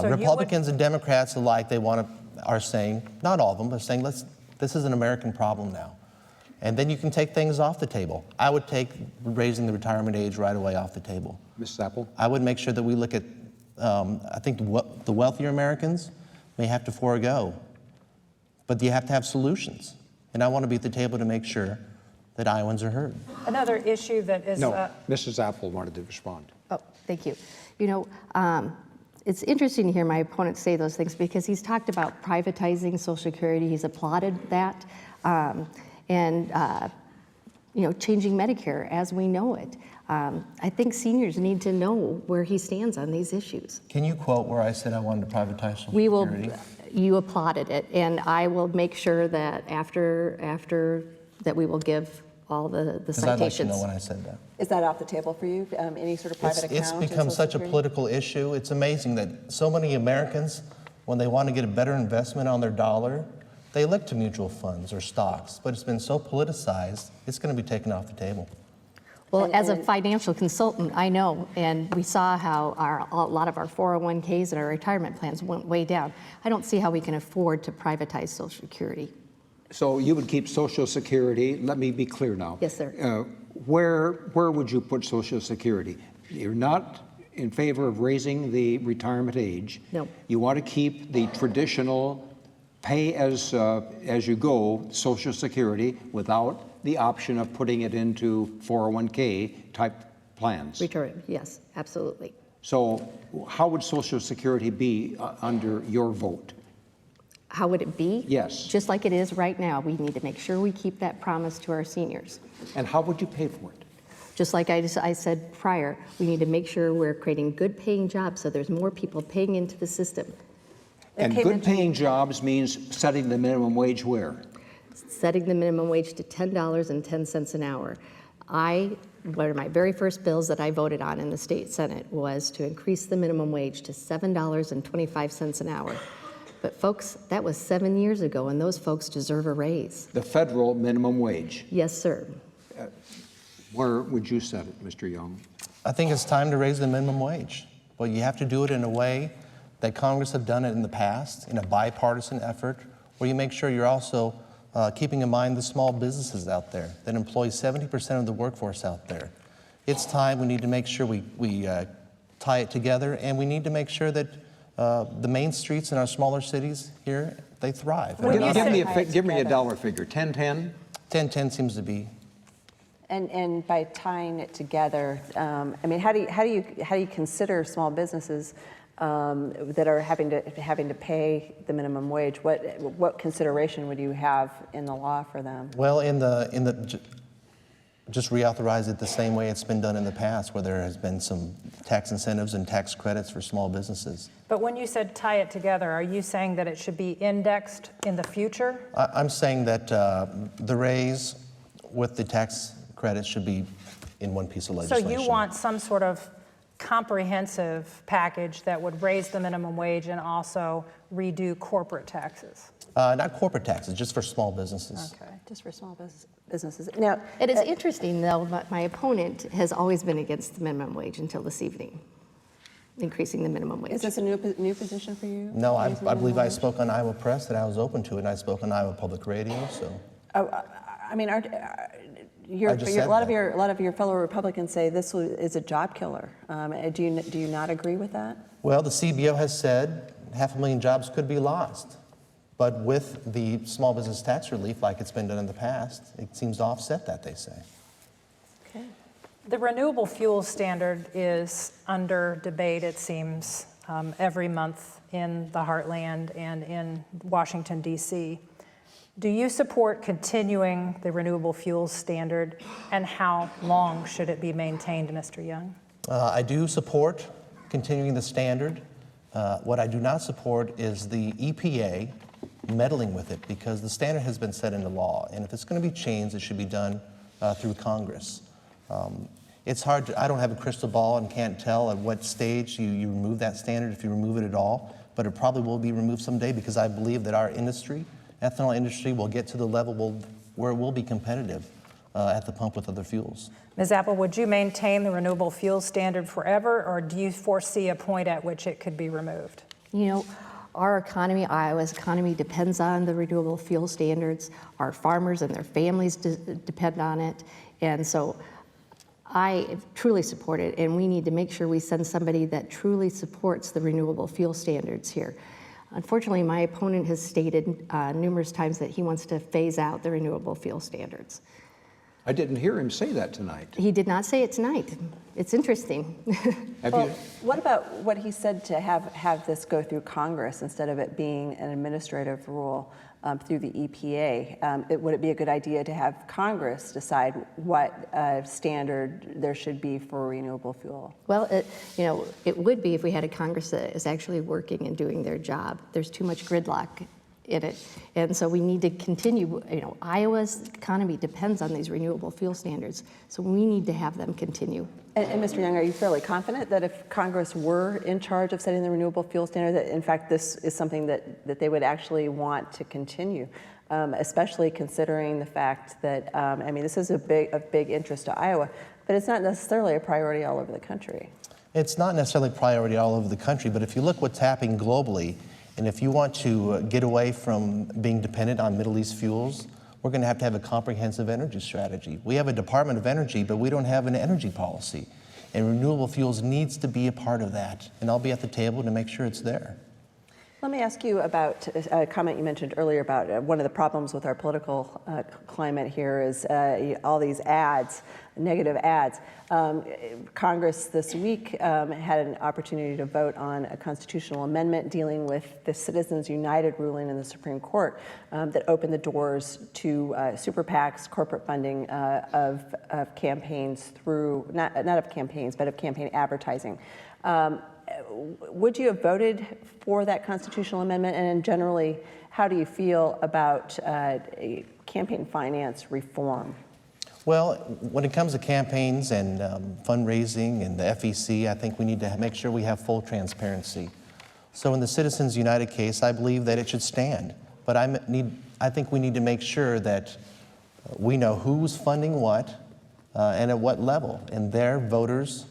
So Republicans and Democrats alike, are saying, not all of them, but saying, this is an American problem now. And then you can take things off the table. I would take raising the retirement age right away off the table. Ms. Appel? I would make sure that we look at, I think the wealthier Americans may have to forego, but you have to have solutions. And I want to be at the table to make sure that Iowans are heard. Another issue that is... No, Mrs. Appel wanted to respond. Oh, thank you. You know, it's interesting to hear my opponent say those things because he's talked about privatizing Social Security. He's applauded that. You know, changing Medicare as we know it. I think seniors need to know where he stands on these issues. Can you quote where I said I wanted to privatize Social Security? You applauded it, and I will make sure that after that we will give all the citations. I'd like to know when I said that. Is that off the table for you? Any sort of private account? It's become such a political issue. It's amazing that so many Americans, when they want to get a better investment on their dollar, they look to mutual funds or stocks, but it's been so politicized, it's going to be taken off the table. Well, as a financial consultant, I know, and we saw how a lot of our 401ks and our retirement plans went way down. I don't see how we can afford to privatize Social Security. So you would keep Social Security, let me be clear now. Yes, sir. Where would you put Social Security? You're not in favor of raising the retirement age. No. You want to keep the traditional pay as you go Social Security without the option of putting it into 401k type plans. Return, yes, absolutely. So how would Social Security be under your vote? How would it be? Yes. Just like it is right now. We need to make sure we keep that promise to our seniors. And how would you pay for it? Just like I said prior, we need to make sure we're creating good paying jobs so there's more people paying into the system. And good paying jobs means setting the minimum wage where? Setting the minimum wage to $10.10 an hour. One of my very first bills that I voted on in the state Senate was to increase the minimum wage to $7.25 an hour. But folks, that was 7 years ago, and those folks deserve a raise. The federal minimum wage. Yes, sir. Where would you set it, Mr. Young? I think it's time to raise the minimum wage, but you have to do it in a way that Congress have done it in the past, in a bipartisan effort, where you make sure you're also keeping in mind the small businesses out there that employ 70% of the workforce out there. It's time. We need to make sure we tie it together, and we need to make sure that the main streets in our smaller cities here, they thrive. Give me a dollar figure. 10-10? 10-10 seems to be. And by tying it together, I mean, how do you consider small businesses that are having to pay the minimum wage? What consideration would you have in the law for them? Well, just reauthorize it the same way it's been done in the past, where there has been some tax incentives and tax credits for small businesses. But when you said tie it together, are you saying that it should be indexed in the future? I'm saying that the raise with the tax credits should be in one piece of legislation. So you want some sort of comprehensive package that would raise the minimum wage and also redo corporate taxes? Not corporate taxes, just for small businesses. Okay, just for small businesses. Now, It is interesting, though, that my opponent has always been against the minimum wage until this evening, increasing the minimum wage. is this a new position for you? No, I believe I spoke on Iowa Press that I was open to it, and I spoke on Iowa Public Radio. So, I mean, a lot of your fellow Republicans say this is a job killer. Do you not agree with that? well, the CBO has said 500,000 jobs could be lost. But with the small business tax relief, like it's been done in the past, it seems to offset that, they say. Okay. The renewable fuel standard is under debate, it seems, every month in the heartland and in Washington, D.C. Do you support continuing the renewable fuels standard, and how long should it be maintained, Mr. Young? I do support continuing the standard. What I do not support is the EPA meddling with it, because the standard has been set into law, and if it's going to be changed, it should be done through Congress. It's hard I don't have a crystal ball and can't tell at what stage you remove that standard, if you remove it at all, but it probably will be removed someday, because I believe that our industry, ethanol industry, will get to the level where it will be competitive at the pump with other fuels. Ms. Appel, would you maintain the renewable fuel standard forever, or do you foresee a point at which it could be removed? You know, our economy, Iowa's economy, depends on the renewable fuel standards. Our farmers and their families depend on it. And so I truly support it, and we need to make sure we send somebody that truly supports the renewable fuel standards here. Unfortunately, my opponent has stated numerous times that he wants to phase out the renewable fuel standards. I didn't hear him say that tonight. He did not say it tonight. It's interesting. Well, what about what he said to have this go through Congress instead of it being an administrative rule through the EPA? Would it be a good idea to have Congress decide what standard there should be for renewable fuel? Well, it would be if we had a Congress that is actually working and doing their job. There's too much gridlock in it. And so we need to continue, Iowa's economy depends on these renewable fuel standards, so we need to have them continue. And Mr. Young, are you fairly confident that if Congress were in charge of setting the renewable fuel standard, that in fact this is something that they would actually want to continue, especially considering the fact that, I mean, this is of big interest to Iowa, but it's not necessarily a priority all over the country. It's not necessarily a priority all over the country, but if you look what's happening globally, and if you want to get away from being dependent on Middle East fuels, we're going to have a comprehensive energy strategy. We have a Department of Energy, but we don't have an energy policy. And renewable fuels needs to be a part of that. And I'll be at the table to make sure it's there. Let me ask you about a comment you mentioned earlier about one of the problems with our political climate here is all these ads, negative ads. Congress this week had an opportunity to vote on a constitutional amendment dealing with the Citizens United ruling in the Supreme Court that opened the doors to super PACs, corporate funding of campaigns through, not of campaigns, but of campaign advertising. Would you have voted for that constitutional amendment? And generally, how do you feel about campaign finance reform? Well, when it comes to campaigns and fundraising and the FEC, I think we need to make sure we have full transparency. So in the Citizens United case, I believe that it should stand. But I think we need to make sure that we know who's funding what and at what level. And their voters,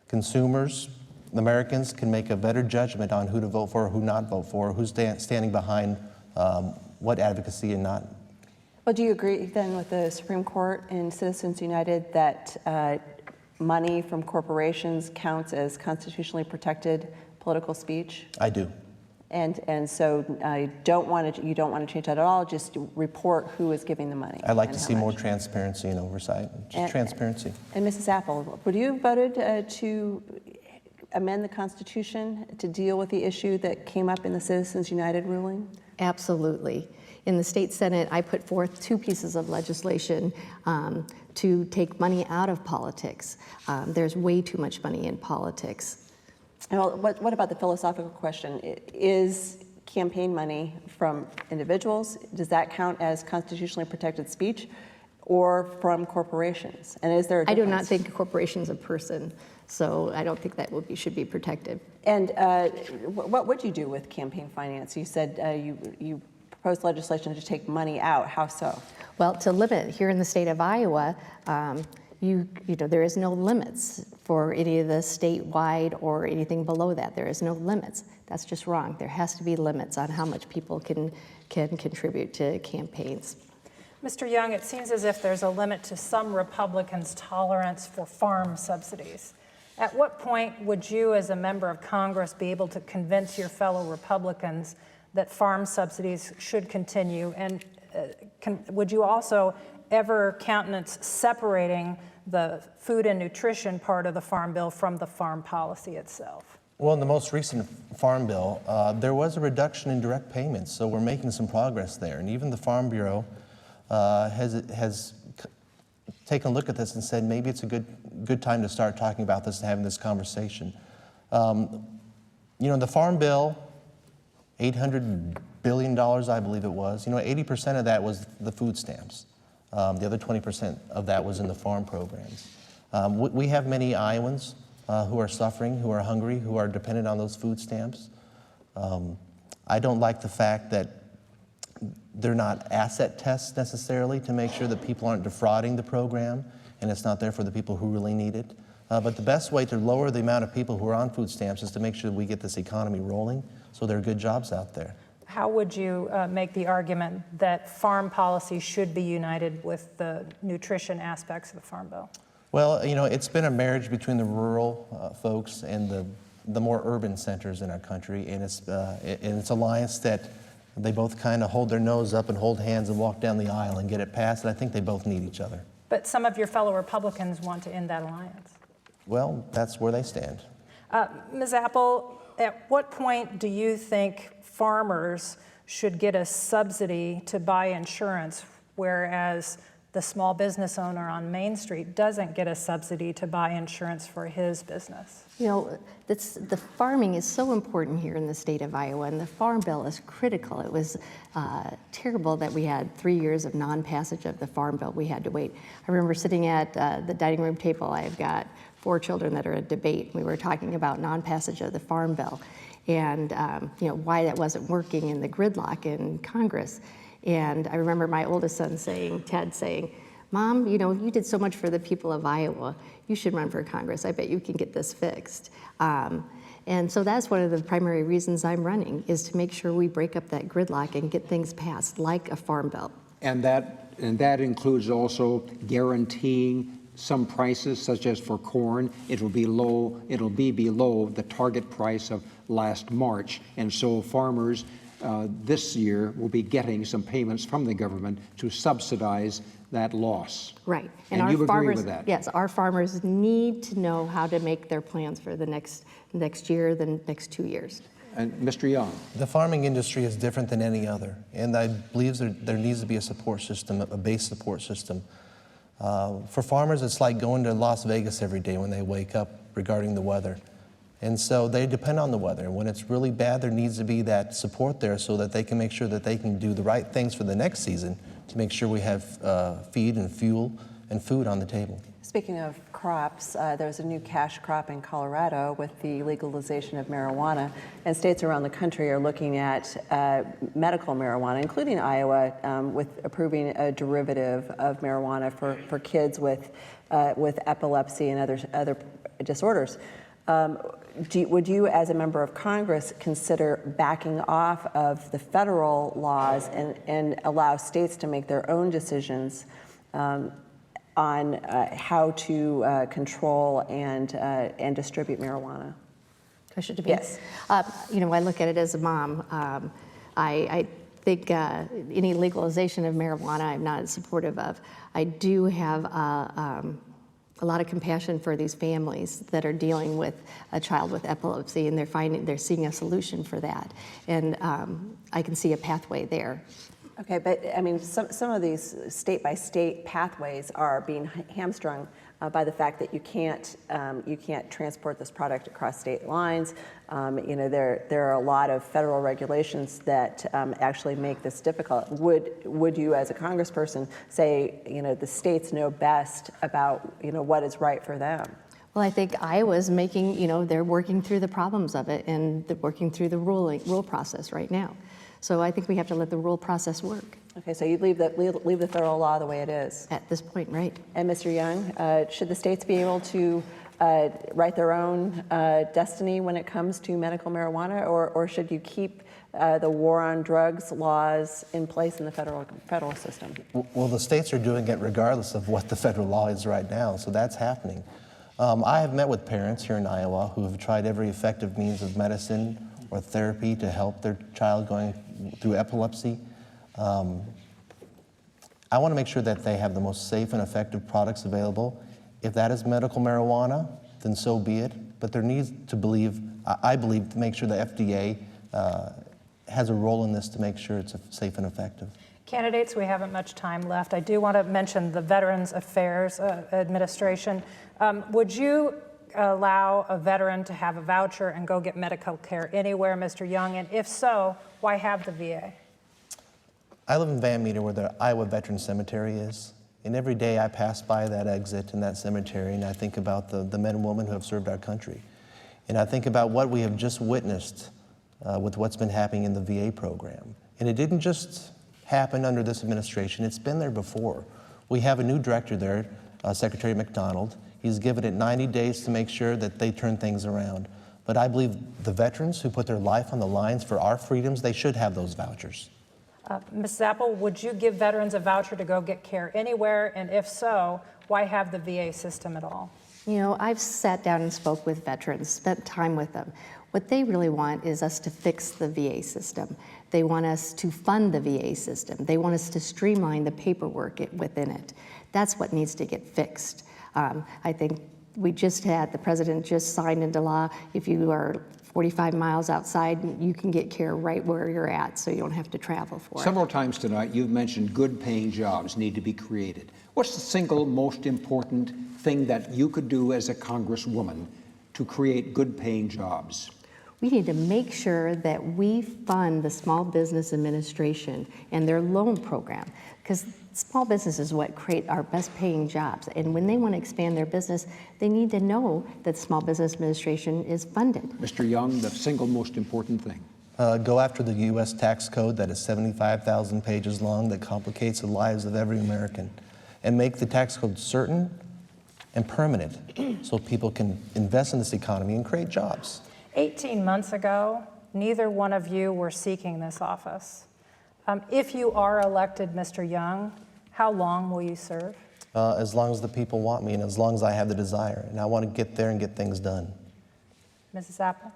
consumers, Americans can make a better judgment on who to vote for, who not vote for, who's standing behind what advocacy and not. Well, do you agree then with the Supreme Court in Citizens United that money from corporations counts as constitutionally protected political speech? I do. And so you don't want to change that at all. Just report who is giving the money. I'd like to see more transparency and oversight. Just transparency. And Mrs. Appel, would you have voted to amend the Constitution to deal with the issue that came up in the Citizens United ruling? Absolutely. In the state Senate, I put forth 2 pieces of legislation to take money out of politics. There's way too much money in politics. Well, what about the philosophical question? Is campaign money from individuals, does that count as constitutionally protected speech, or from corporations? And is there a difference? I do not think a corporation is a person, so I don't think that should be protected. And what would you do with campaign finance? You said you proposed legislation to take money out. How so? Well, to limit here in the state of Iowa, there is no limits for any of the statewide or anything below that. There is no limits. That's just wrong. There has to be limits on how much people can contribute to campaigns. Mr. Young, it seems as if there's a limit to some Republicans' tolerance for farm subsidies. At what point would you, as a member of Congress, be able to convince your fellow Republicans that farm subsidies should continue? And would you also ever countenance separating the food and nutrition part of the Farm Bill from the farm policy itself? Well, in the most recent Farm Bill, there was a reduction in direct payments, so we're making some progress there. And even the Farm Bureau has taken a look at this and said maybe it's a good time to start talking about this and having this conversation. The Farm Bill, $800 billion, I believe it was. 80% of that was the food stamps. The other 20% of that was in the farm programs. We have many Iowans who are suffering, who are hungry, who are dependent on those food stamps. I don't like the fact that They're not asset tests necessarily to make sure that people aren't defrauding the program and it's not there for the people who really need it. But the best way to lower the amount of people who are on food stamps is to make sure that we get this economy rolling so there are good jobs out there. How would you make the argument that farm policy should be united with the nutrition aspects of the Farm Bill? Well, you know, it's been a marriage between the rural folks and the more urban centers in our country, and it's an alliance that they both kind of hold their nose up and hold hands and walk down the aisle and get it passed, and I think they both need each other. But some of your fellow Republicans want to end that alliance. Well, that's where they stand. Ms. Appel, at what point do you think farmers should get a subsidy to buy insurance, whereas the small business owner on Main Street doesn't get a subsidy to buy insurance for his business? You know, the farming is so important here in the state of Iowa, and the Farm Bill is critical. It was terrible that we had 3 years of non-passage of the Farm Bill. We had to wait. I remember sitting at the dining room table. I've got 4 children that are at debate. We were talking about non-passage of the Farm Bill and you know, why that wasn't working in the gridlock in Congress. And I remember my oldest son saying, Ted saying, "Mom, you know, you did so much for the people of Iowa. You should run for Congress. I bet you can get this fixed." And so that's one of the primary reasons I'm running, is to make sure we break up that gridlock and get things passed, like a Farm Bill. And that includes also guaranteeing some prices, such as for corn, it'll be below the target price of last March. And so farmers this year will be getting some payments from the government to subsidize that loss. Right. And our you farmers, agree with that? Yes, our farmers need to know how to make their plans for the next year, the next 2 years. And Mr. Young? The farming industry is different than any other, and I believe there needs to be a support system, a base support system. For farmers, it's like going to Las Vegas every day when they wake up regarding the weather. And so they depend on the weather. And when it's really bad, there needs to be that support there so that they can make sure that they can do the right things for the next season to make sure we have feed and fuel and food on the table. Speaking of crops, there's a new cash crop in Colorado with the legalization of marijuana, and states around the country are looking at medical marijuana, including Iowa, with approving a derivative of marijuana for kids with epilepsy and other disorders. Would you, as a member of Congress, consider backing off of the federal laws and allow states to make their own decisions on how to control and distribute marijuana? Question to me? Yes. You know, I look at it as a mom. I think any legalization of marijuana I'm not supportive of. I do have a lot of compassion for these families that are dealing with a child with epilepsy, and they're seeing a solution for that. And I can see a pathway there. Okay, but I mean, some of these state-by-state pathways are being hamstrung by the fact that you can't transport this product across state lines. You know, there are a lot of federal regulations that actually make this difficult. Would you, as a congressperson, say, you know, the states know best about, you know, what is right for them? Well, I think Iowa's making, you know, they're working through the problems of it, and they're working through the rule process right now. So I think we have to let the rule process work. Okay, so you leave the federal law the way it is. At this point, right. And Mr. Young, should the states be able to write their own destiny when it comes to medical marijuana, or should you keep the war on drugs laws in place in the federal system? Well, the states are doing it regardless of what the federal law is right now, so that's happening. I have met with parents here in Iowa who have tried every effective means of medicine or therapy to help their child going through epilepsy. I want to make sure that they have the most safe and effective products available. If that is medical marijuana, then so be it. But there needs to I believe, to make sure the FDA has a role in this to make sure it's safe and effective. Candidates, we haven't much time left. I do want to mention the Veterans Affairs Administration. Would you allow a veteran to have a voucher and go get medical care anywhere, Mr. Young? And if so, why have the VA? I live in Van Meter, where the Iowa Veterans Cemetery is. And every day I pass by that exit in that cemetery, and I think about the men and women who have served our country. And I think about what we have just witnessed with what's been happening in the VA program. And it didn't just happened under this administration. It's been there before. We have a new director there, Secretary McDonald. He's given it 90 days to make sure that they turn things around. But I believe the veterans who put their life on the lines for our freedoms, they should have those vouchers. Mrs. Appel, would you give veterans a voucher to go get care anywhere? And if so, why have the VA system at all? You know, I've sat down and spoke with veterans, spent time with them. What they really want is us to fix the VA system. They want us to fund the VA system. They want us to streamline the paperwork within it. That's what needs to get fixed. I think the president just signed into law, if you are 45 miles outside, you can get care right where you're at, so you don't have to travel for it. Several times tonight, you've mentioned good paying jobs need to be created. What's the single most important thing that you could do as a Congresswoman to create good paying jobs? We need to make sure that we fund the Small Business Administration and their loan program, because small business is what create our best paying jobs. And when they want to expand their business, they need to know that Small Business Administration is funded. Mr. Young, the single most important thing. Go after the U.S. tax code that is 75,000 pages long, that complicates the lives of every American, and make the tax code certain and permanent so people can invest in this economy and create jobs. 18 months ago, neither one of you were seeking this office. If you are elected, Mr. Young, how long will you serve? As long as the people want me and as long as I have the desire. And I want to get there and get things done. Mrs. Appel?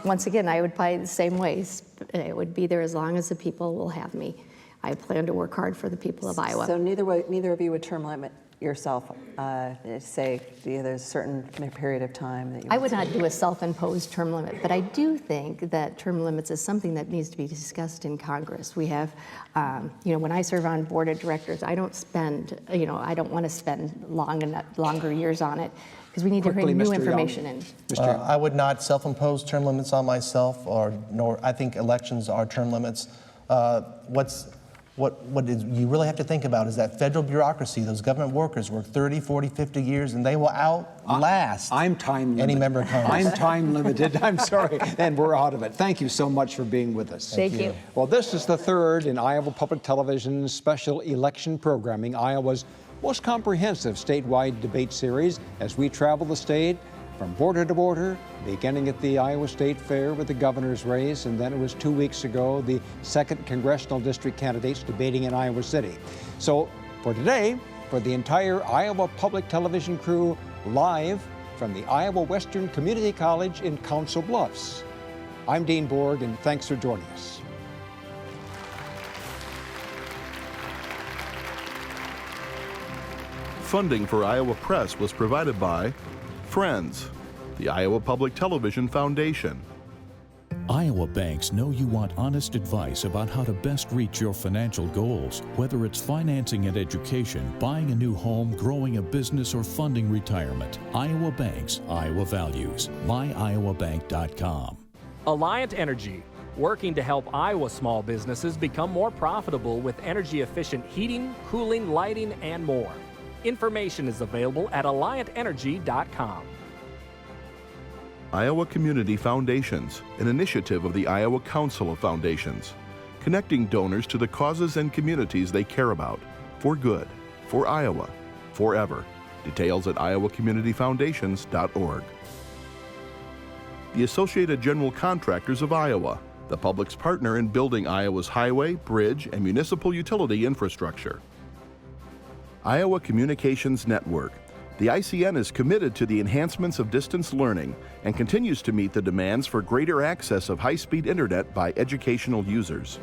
Once again, I would apply the same ways. It would be there as long as the people will have me. I plan to work hard for the people of Iowa. So neither of you would term limit yourself, say there's a certain period of time that you I would not do a self-imposed term limit, but I do think that term limits is something that needs to be discussed in Congress. We have, when I serve on board of directors, I don't spend, I don't want to spend longer years on it, because we need to bring new information in. I would not self-impose term limits on myself, nor I think elections are term limits. What you really have to think about is that federal bureaucracy, those government workers work 30, 40, 50 years, and they will outlast any member of Congress. I'm time limited, I'm sorry, and we're out of it. Thank you so much for being with us. Thank you. Well, this is the third in Iowa Public Television's special election programming, Iowa's most comprehensive statewide debate series, as we travel the state from border to border, beginning at the Iowa State Fair with the governor's race, and then it was 2 weeks ago, the 2nd Congressional District candidates debating in Iowa City. So for today, for the entire Iowa Public Television crew, live from the Iowa Western Community College in Council Bluffs, I'm Dean Borg, and thanks for joining us. Funding for Iowa Press was provided by Friends, the Iowa Public Television Foundation. Iowa banks know you want honest advice about how to best reach your financial goals, whether it's financing and education, buying a new home, growing a business, or funding retirement. Iowa Banks, Iowa Values. MyIowaBank.com. Alliant Energy, working to help Iowa small businesses become more profitable with energy-efficient heating, cooling, lighting, and more. Information is available at AlliantEnergy.com. Iowa Community Foundations, an initiative of the Iowa Council of Foundations, connecting donors to the causes and communities they care about, for good, for Iowa, forever. Details at iowacommunityfoundations.org. The Associated General Contractors of Iowa, the public's partner in building Iowa's highway, bridge, and municipal utility infrastructure. Iowa Communications Network. The ICN is committed to the enhancements of distance learning and continues to meet the demands for greater access of high-speed internet by educational users.